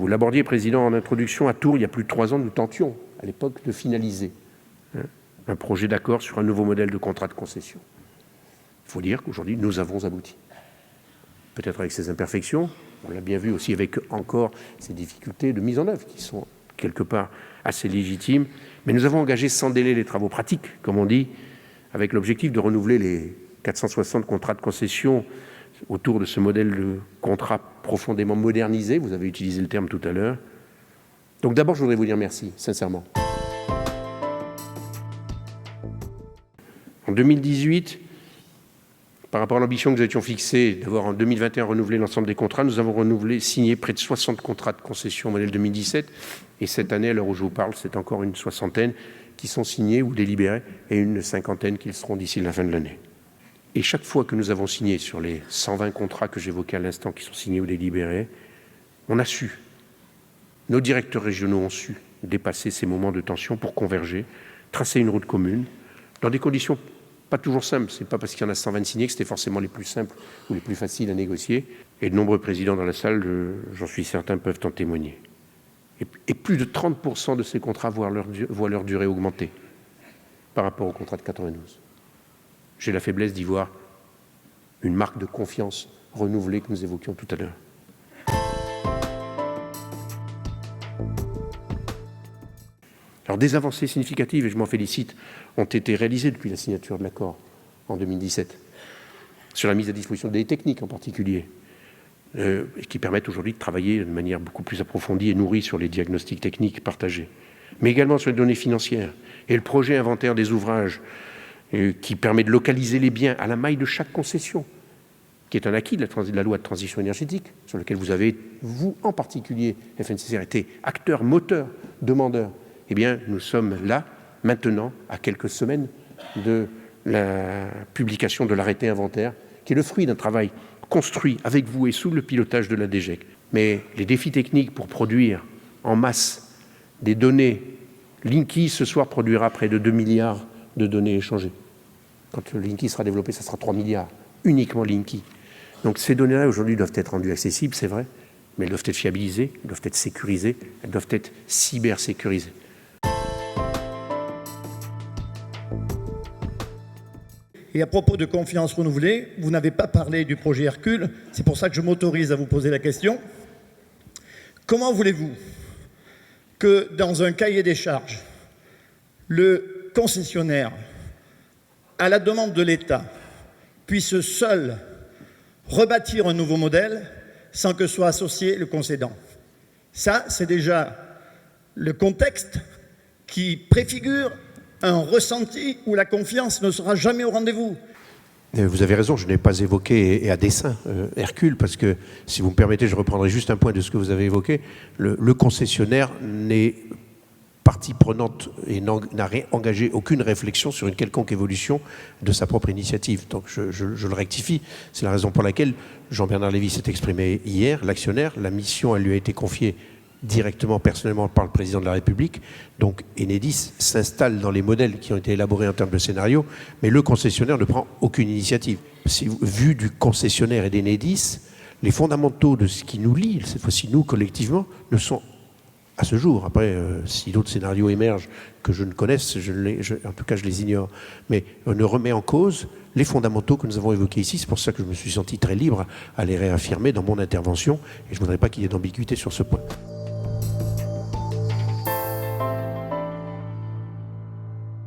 Vous l'abordiez, Président, en introduction, à Tours, il y a plus de 3 ans, nous tentions, à l'époque, de finaliser un projet d'accord sur un nouveau modèle de contrat de concession. Il faut dire qu'aujourd'hui, nous avons abouti. Peut-être avec ses imperfections, on l'a bien vu aussi avec encore ces difficultés de mise en œuvre qui sont quelque part assez légitimes, mais nous avons engagé sans délai les travaux pratiques, comme on dit, avec l'objectif de renouveler les 460 contrats de concession autour de ce modèle de contrat profondément modernisé. Vous avez utilisé le terme tout à l'heure. Donc d'abord, je voudrais vous dire merci, sincèrement. En 2018, par rapport à l'ambition que nous étions fixée d'avoir en 2021 renouvelé l'ensemble des contrats, nous avons signé près de 60 contrats de concession modèle 2017. Et cette année, à l'heure où je vous parle, c'est encore une soixantaine qui sont signés ou délibérés et une cinquantaine qui le seront d'ici la fin de l'année. Et chaque fois que nous avons signé sur les 120 contrats que j'évoquais à l'instant qui sont signés ou délibérés, on a su, nos directeurs régionaux ont su dépasser ces moments de tension pour converger, tracer une route commune, dans des conditions pas toujours simples. Ce n'est pas parce qu'il y en a 120 signés que c'était forcément les plus simples ou les plus faciles à négocier. Et de nombreux présidents dans la salle, j'en suis certain, peuvent en témoigner. Et plus de 30% de ces contrats voient leur durée augmenter par rapport au contrat de 92. J'ai la faiblesse d'y voir une marque de confiance renouvelée que nous évoquions tout à l'heure. Alors des avancées significatives, et je m'en félicite, ont été réalisées depuis la signature de l'accord en 2017, sur la mise à disposition des techniques en particulier, qui permettent aujourd'hui de travailler de manière beaucoup plus approfondie et nourrie sur les diagnostics techniques partagés, mais également sur les données financières et le projet inventaire des ouvrages qui permet de localiser les biens à la maille de chaque concession, qui est un acquis de la loi de transition énergétique, sur lequel vous avez, vous en particulier, FNCCR, été acteur, moteur, demandeur. Eh bien, nous sommes là, maintenant, à quelques semaines de la publication de l'arrêté inventaire, qui est le fruit d'un travail construit avec vous et sous le pilotage de la DGEC. Mais les défis techniques pour produire en masse des données, Linky ce soir produira près de 2 milliards de données échangées. Quand le Linky sera développé, ça sera 3 milliards, uniquement Linky. Donc ces données-là, aujourd'hui, doivent être rendues accessibles, c'est vrai, mais elles doivent être fiabilisées, elles doivent être sécurisées, elles doivent être cybersécurisées. Et à propos de confiance renouvelée, vous n'avez pas parlé du projet Hercule, c'est pour ça que je m'autorise à vous poser la question. Comment voulez-vous que dans un cahier des charges, le concessionnaire, à la demande de l'État, puisse seul rebâtir un nouveau modèle sans que soit associé le concédant? Ça, c'est déjà le contexte qui préfigure un ressenti où la confiance ne sera jamais au rendez-vous. Vous avez raison, je n'ai pas évoqué, et à dessein, Hercule, parce que, si vous me permettez, je reprendrai juste un point de ce que vous avez évoqué. Le concessionnaire n'est partie prenante et n'a engagé aucune réflexion sur une quelconque évolution de sa propre initiative. Donc je le rectifie. C'est la raison pour laquelle Jean-Bernard Lévy s'est exprimé hier, l'actionnaire. La mission, elle lui a été confiée directement, personnellement, par le président de la République. Donc Enedis s'installe dans les modèles qui ont été élaborés en termes de scénario, mais le concessionnaire ne prend aucune initiative. Vu du concessionnaire et d'Enedis, les fondamentaux de ce qui nous lie, cette fois-ci nous collectivement, ne sont à ce jour. Après, si d'autres scénarios émergent que je ne connaisse, en tout cas je les ignore, mais on ne remet en cause les fondamentaux que nous avons évoqués ici. C'est pour ça que je me suis senti très libre à les réaffirmer dans mon intervention, et je ne voudrais pas qu'il y ait d'ambiguïté sur ce point.